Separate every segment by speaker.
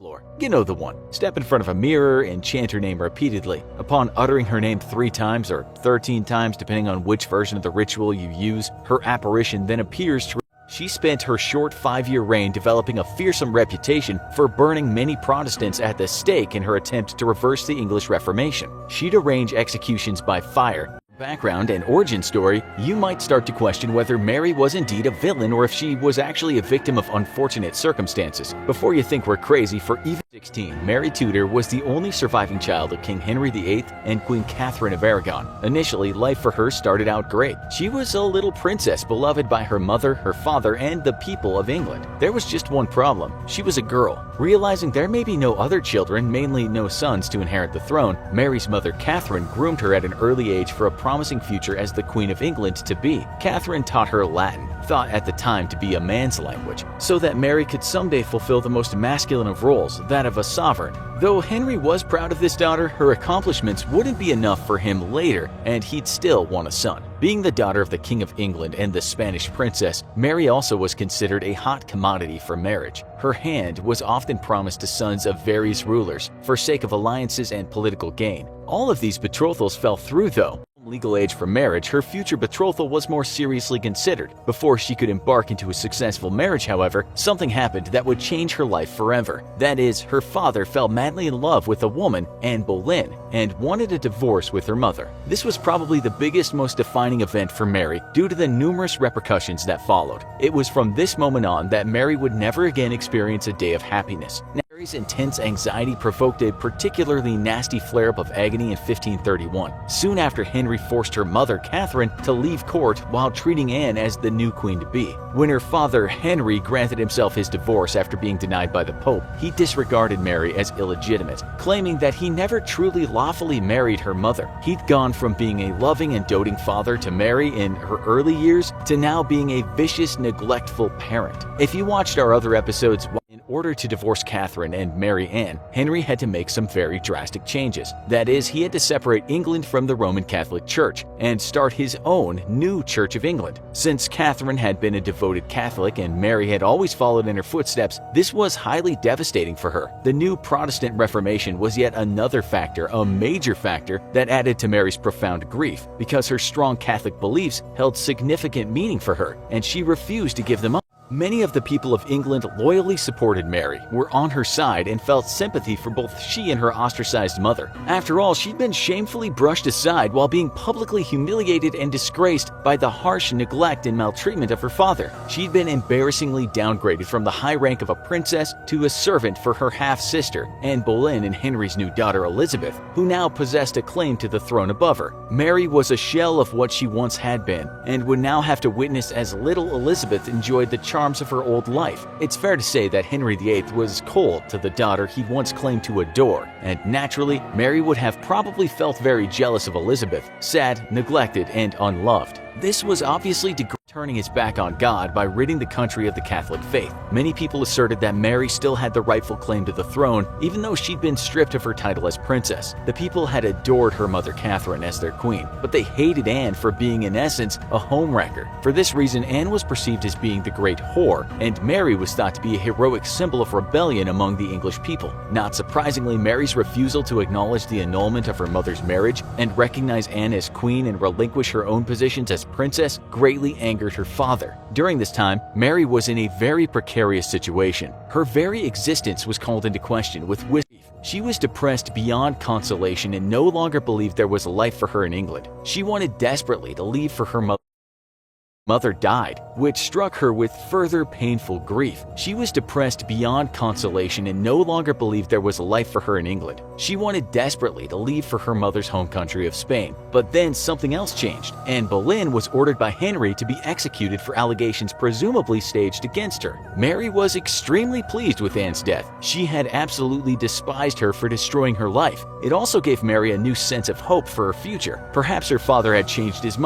Speaker 1: floor. You know the one. Step in front of a mirror and chant her name repeatedly. Upon uttering her name 3 times or 13 times depending on which version of the ritual you use, her apparition then appears to. She spent her short 5-year reign developing a fearsome reputation for burning many Protestants at the stake in her attempt to reverse the English Reformation. She'd arrange executions by fire. Background and origin story, you might start to question whether Mary was indeed a villain or if she was actually a victim of unfortunate circumstances. Before you think we're crazy, for even 16, Mary Tudor was the only surviving child of King Henry VIII and Queen Catherine of Aragon. Initially, life for her started out great. She was a little princess beloved by her mother, her father, and the people of England. There was just one problem. She was a girl. Realizing there may be no other children, mainly no sons, to inherit the throne, Mary's mother Catherine groomed her at an early age for a promising future as the Queen of England to be. Catherine taught her Latin, thought at the time to be a man's language, so that Mary could someday fulfill the most masculine of roles, that of a sovereign. Though Henry was proud of this daughter, her accomplishments wouldn't be enough for him later, and he'd still want a son. Being the daughter of the King of England and the Spanish princess, Mary also was considered a hot commodity for marriage. Her hand was often promised to sons of various rulers for sake of alliances and political gain. All of these betrothals fell through though. Legal age for marriage, her future betrothal was more seriously considered. Before she could embark into a successful marriage, however, something happened that would change her life forever. That is, her father fell madly in love with a woman, Anne Boleyn, and wanted a divorce with her mother. This was probably the biggest, most defining event for Mary due to the numerous repercussions that followed. It was from this moment on that Mary would never again experience a day of happiness. Mary's intense anxiety provoked a particularly nasty flare-up of agony in 1531, soon after Henry forced her mother, Catherine, to leave court while treating Anne as the new queen-to-be. When her father, Henry, granted himself his divorce after being denied by the Pope, he disregarded Mary as illegitimate, claiming that he never truly lawfully married her mother. He'd gone from being a loving and doting father to Mary in her early years to now being a vicious, neglectful parent. If you watched our other episodes, in order to divorce Catherine and marry Anne, Henry had to make some very drastic changes. That is, he had to separate England from the Roman Catholic Church and start his own new Church of England. Since Catherine had been a devoted Catholic and Mary had always followed in her footsteps, this was highly devastating for her. The new Protestant Reformation was yet another factor, a major factor, that added to Mary's profound grief, because her strong Catholic beliefs held significant meaning for her, and she refused to give them up. Many of the people of England loyally supported Mary, were on her side, and felt sympathy for both she and her ostracized mother. After all, she'd been shamefully brushed aside while being publicly humiliated and disgraced by the harsh neglect and maltreatment of her father. She'd been embarrassingly downgraded from the high rank of a princess to a servant for her half-sister, Anne Boleyn, and Henry's new daughter Elizabeth, who now possessed a claim to the throne above her. Mary was a shell of what she once had been, and would now have to witness as little Elizabeth enjoyed the charms of her old life. It's fair to say that Henry VIII was cold to the daughter he once claimed to adore, and naturally, Mary would have probably felt very jealous of Elizabeth, sad, neglected, and unloved. This was obviously turning his back on God by ridding the country of the Catholic faith. Many people asserted that Mary still had the rightful claim to the throne, even though she'd been stripped of her title as princess. The people had adored her mother Catherine as their queen, but they hated Anne for being in essence a homewrecker. For this reason, Anne was perceived as being the great whore, and Mary was thought to be a heroic symbol of rebellion among the English people. Not surprisingly, Mary's refusal to acknowledge the annulment of her mother's marriage and recognize Anne as queen and relinquish her own positions as princess greatly angered her father. During this time, Mary was in a very precarious situation. Her very existence was called into question with she was depressed beyond consolation and no longer believed there was a life for her in England. She wanted desperately to leave for her mother died, which struck her with further painful grief. She was depressed beyond consolation and no longer believed there was a life for her in England. She wanted desperately to leave for her mother's home country of Spain. But then something else changed. Anne Boleyn was ordered by Henry to be executed for allegations presumably staged against her. Mary was extremely pleased with Anne's death. She had absolutely despised her for destroying her life. It also gave Mary a new sense of hope for her future. Perhaps her father had changed his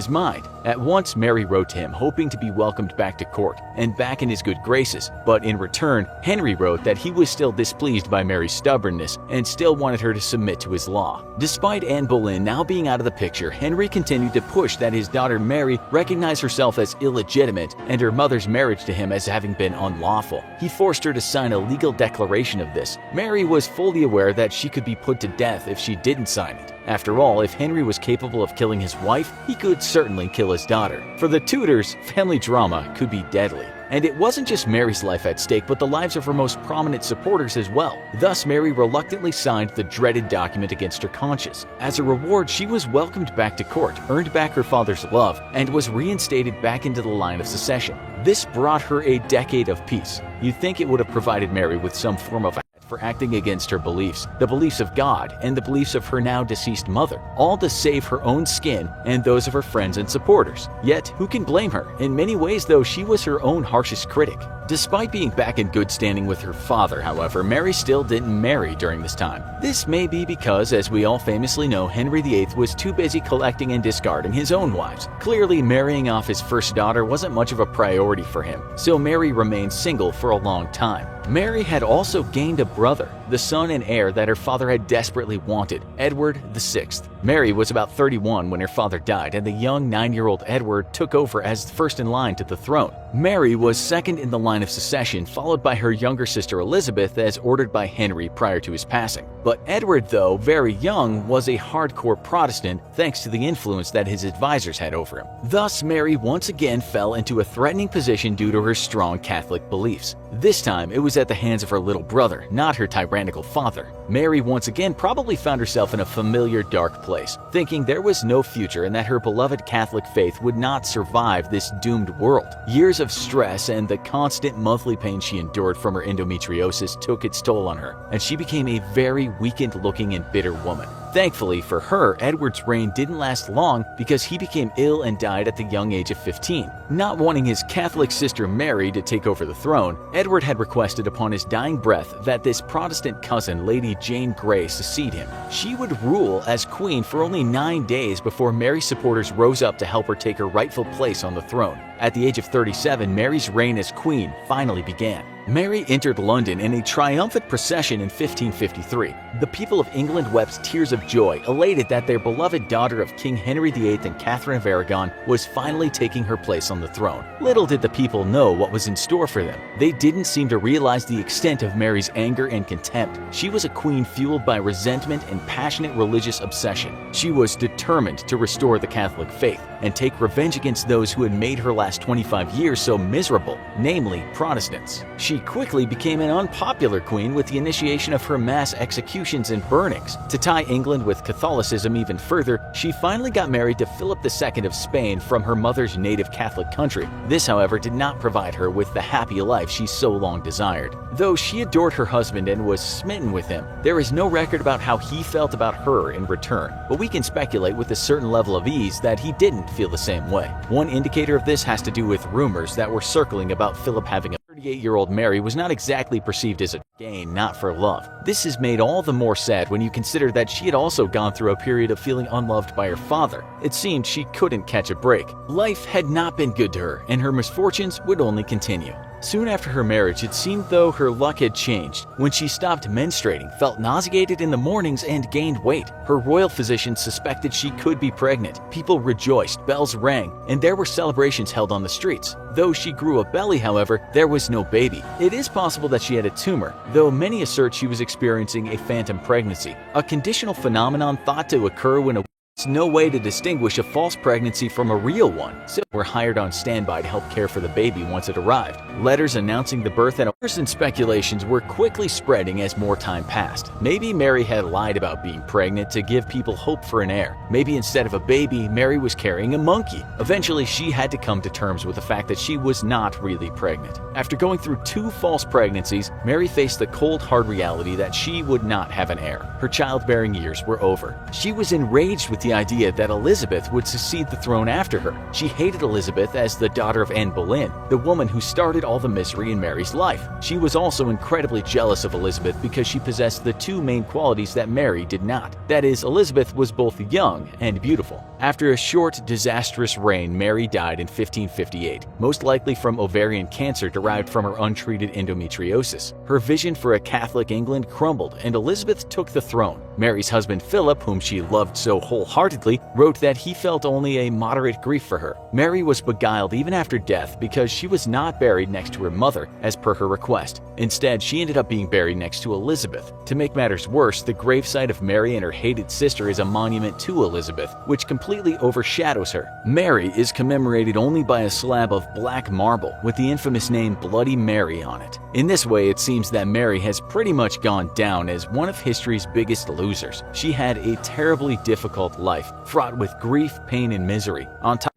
Speaker 1: mind. At once, Mary wrote to him, hoping to be welcomed back to court and back in his good graces, but in return, Henry wrote that he was still displeased by Mary's stubbornness and still wanted her to submit to his law. Despite Anne Boleyn now being out of the picture, Henry continued to push that his daughter Mary recognize herself as illegitimate and her mother's marriage to him as having been unlawful. He forced her to sign a legal declaration of this. Mary was fully aware that she could be put to death if she didn't sign it. After all, if Henry was capable of killing his wife, he could certainly kill his daughter. For the Tudors, family drama could be deadly. And it wasn't just Mary's life at stake, but the lives of her most prominent supporters as well. Thus, Mary reluctantly signed the dreaded document against her conscience. As a reward, she was welcomed back to court, earned back her father's love, and was reinstated back into the line of succession. This brought her a decade of peace. You'd think it would have provided Mary with some form of for acting against her beliefs, the beliefs of God, and the beliefs of her now deceased mother, all to save her own skin and those of her friends and supporters. Yet, who can blame her? In many ways, though, she was her own harshest critic. Despite being back in good standing with her father, however, Mary still didn't marry during this time. This may be because, as we all famously know, Henry VIII was too busy collecting and discarding his own wives. Clearly, marrying off his first daughter wasn't much of a priority for him, so Mary remained single for a long time. Mary had also gained a brother, the son and heir that her father had desperately wanted, Edward VI. Mary was about 31 when her father died, and the young 9-year-old Edward took over as first in line to the throne. Mary was second in the line of succession, followed by her younger sister Elizabeth as ordered by Henry prior to his passing. But Edward, though very young, was a hardcore Protestant thanks to the influence that his advisors had over him. Thus, Mary once again fell into a threatening position due to her strong Catholic beliefs. This time, it was at the hands of her little brother, not her tyrannical father. Mary once again probably found herself in a familiar dark place, thinking there was no future and that her beloved Catholic faith would not survive this doomed world. Years of stress and the constant monthly pain she endured from her endometriosis took its toll on her, and she became a very weakened-looking and bitter woman. Thankfully for her, Edward's reign didn't last long because he became ill and died at the young age of 15. Not wanting his Catholic sister Mary to take over the throne, Edward had requested upon his dying breath that this Protestant cousin, Lady Jane Grey, succeed him. She would rule as queen for only 9 days before Mary's supporters rose up to help her take her rightful place on the throne. At the age of 37, Mary's reign as queen finally began. Mary entered London in a triumphant procession in 1553. The people of England wept tears of joy, elated that their beloved daughter of King Henry VIII and Catherine of Aragon was finally taking her place on the throne. Little did the people know what was in store for them. They didn't seem to realize the extent of Mary's anger and contempt. She was a queen fueled by resentment and passionate religious obsession. She was determined to restore the Catholic faith and take revenge against those who had made her last 25 years so miserable, namely Protestants. She quickly became an unpopular queen with the initiation of her mass executions and burnings. To tie England with Catholicism even further, she finally got married to Philip II of Spain from her mother's native Catholic country. This, however, did not provide her with the happy life she so long desired. Though she adored her husband and was smitten with him, there is no record about how he felt about her in return, but we can speculate with a certain level of ease that he didn't feel the same way. One indicator of this has to do with rumors that were circling about Philip having a 38-year-old Mary was not exactly perceived as a gain, not for love. This is made all the more sad when you consider that she had also gone through a period of feeling unloved by her father. It seemed she couldn't catch a break. Life had not been good to her, and her misfortunes would only continue. Soon after her marriage, it seemed though her luck had changed. When she stopped menstruating, felt nauseated in the mornings, and gained weight, her royal physician suspected she could be pregnant. People rejoiced, bells rang, and there were celebrations held on the streets. Though she grew a belly, however, there was no baby. It is possible that she had a tumor, though many assert she was experiencing a phantom pregnancy, a conditional phenomenon thought to occur when no way to distinguish a false pregnancy from a real one, so were hired on standby to help care for the baby once it arrived. Letters announcing the birth and speculations were quickly spreading as more time passed. Maybe Mary had lied about being pregnant to give people hope for an heir. Maybe instead of a baby, Mary was carrying a monkey. Eventually, she had to come to terms with the fact that she was not really pregnant. After going through 2 false pregnancies, Mary faced the cold, hard reality that she would not have an heir. Her childbearing years were over. She was enraged with the idea that Elizabeth would succeed the throne after her. She hated Elizabeth as the daughter of Anne Boleyn, the woman who started all the misery in Mary's life. She was also incredibly jealous of Elizabeth because she possessed the two main qualities that Mary did not. That is, Elizabeth was both young and beautiful. After a short, disastrous reign, Mary died in 1558, most likely from ovarian cancer derived from her untreated endometriosis. Her vision for a Catholic England crumbled, and Elizabeth took the throne. Mary's husband Philip, whom she loved so wholeheartedly, wrote that he felt only a moderate grief for her. Mary was beguiled even after death because she was not buried next to her mother, as per her request. Instead, she ended up being buried next to Elizabeth. To make matters worse, the gravesite of Mary and her hated sister is a monument to Elizabeth, which completely overshadows her. Mary is commemorated only by a slab of black marble with the infamous name Bloody Mary on it. In this way, it seems that Mary has pretty much gone down as one of history's biggest losers. She had a terribly difficult life, fraught with grief, pain, and misery. On top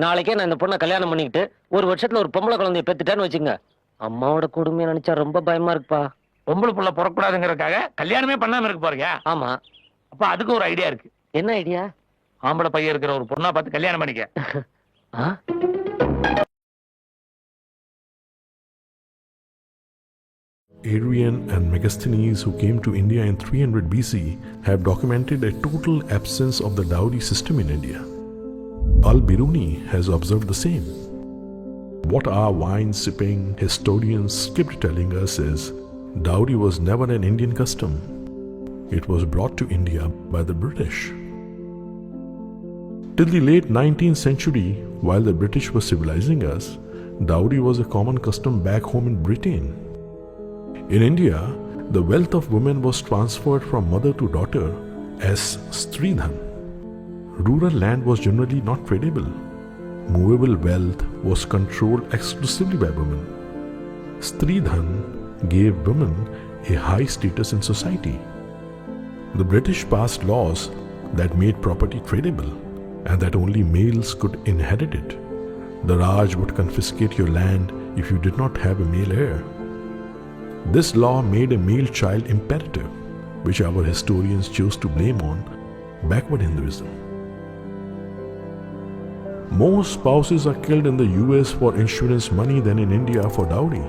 Speaker 2: நாளைக்கே நான் இந்த பொண்ணை கல்யாணம் பண்ணிக்கிட்டு ஒரு வருஷத்துல ஒரு பொம்பளை குழந்தைய பெத்துட்டேன்னு வச்சுங்க, அம்மாவோட கொடுமையை நினைச்சா ரொம்ப பயமா இருக்குப்பா.
Speaker 3: பொம்பளை புள்ள பிறக்கூடாதுங்கிறதுக்காக கல்யாணமே பண்ணாம இருக்க போறியா?
Speaker 2: ஆமா.
Speaker 3: அப்ப அதுக்கு ஒரு ஐடியா இருக்கு.
Speaker 2: என்ன ஐடியா?
Speaker 3: ஆம்பளை பையன் இருக்கிற ஒரு பொண்ணா பார்த்து கல்யாணம் பண்ணிக்க.
Speaker 4: Arrian and Megasthenes, who came to India in 300 BC, have documented a total absence of the dowry system in India. Al-Biruni has observed the same. What our wine-sipping historians skipped telling us is, dowry was never an Indian custom. It was brought to India by the British. Till the late 19th century, while the British were civilizing us, dowry was a common custom back home in Britain. In India, the wealth of women was transferred from mother to daughter as Stridhan. Rural land was generally not tradable. Movable wealth was controlled exclusively by women. Stridhan gave women a high status in society. The British passed laws that made property tradable and that only males could inherit it. The Raj would confiscate your land if you did not have a male heir. This law made a male child imperative, which our historians chose to blame on backward Hinduism. More spouses are killed in the US for insurance money than in India for dowry.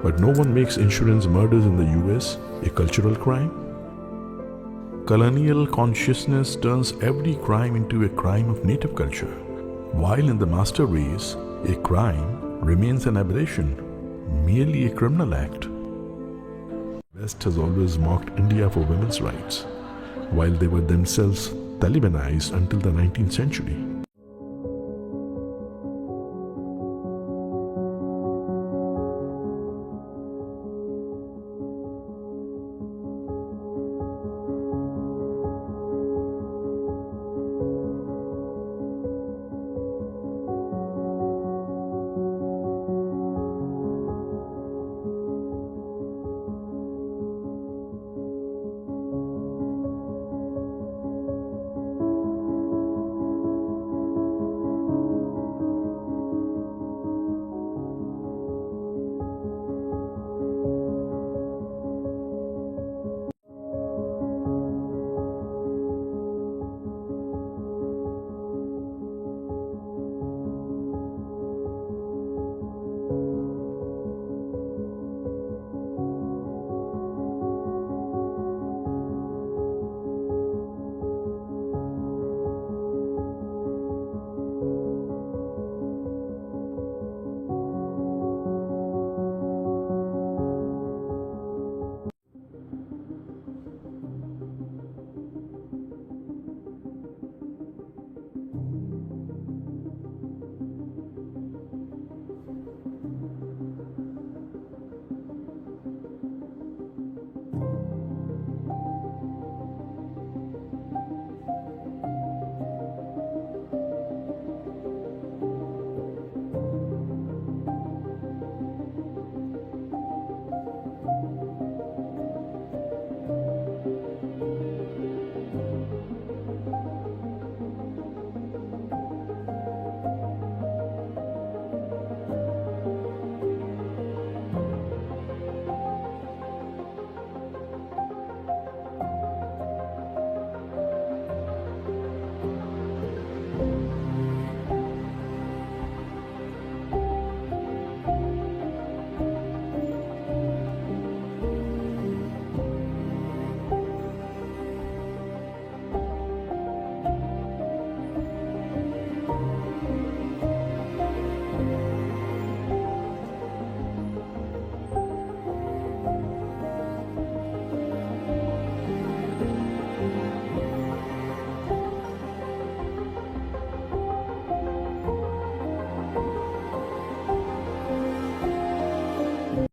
Speaker 4: But no one makes insurance murders in the US a cultural crime. Colonial consciousness turns every crime into a crime of native culture, while in the master race, a crime remains an aberration, merely a criminal act. The West has always mocked India for women's rights, while they were themselves Talibanized until the 19th century.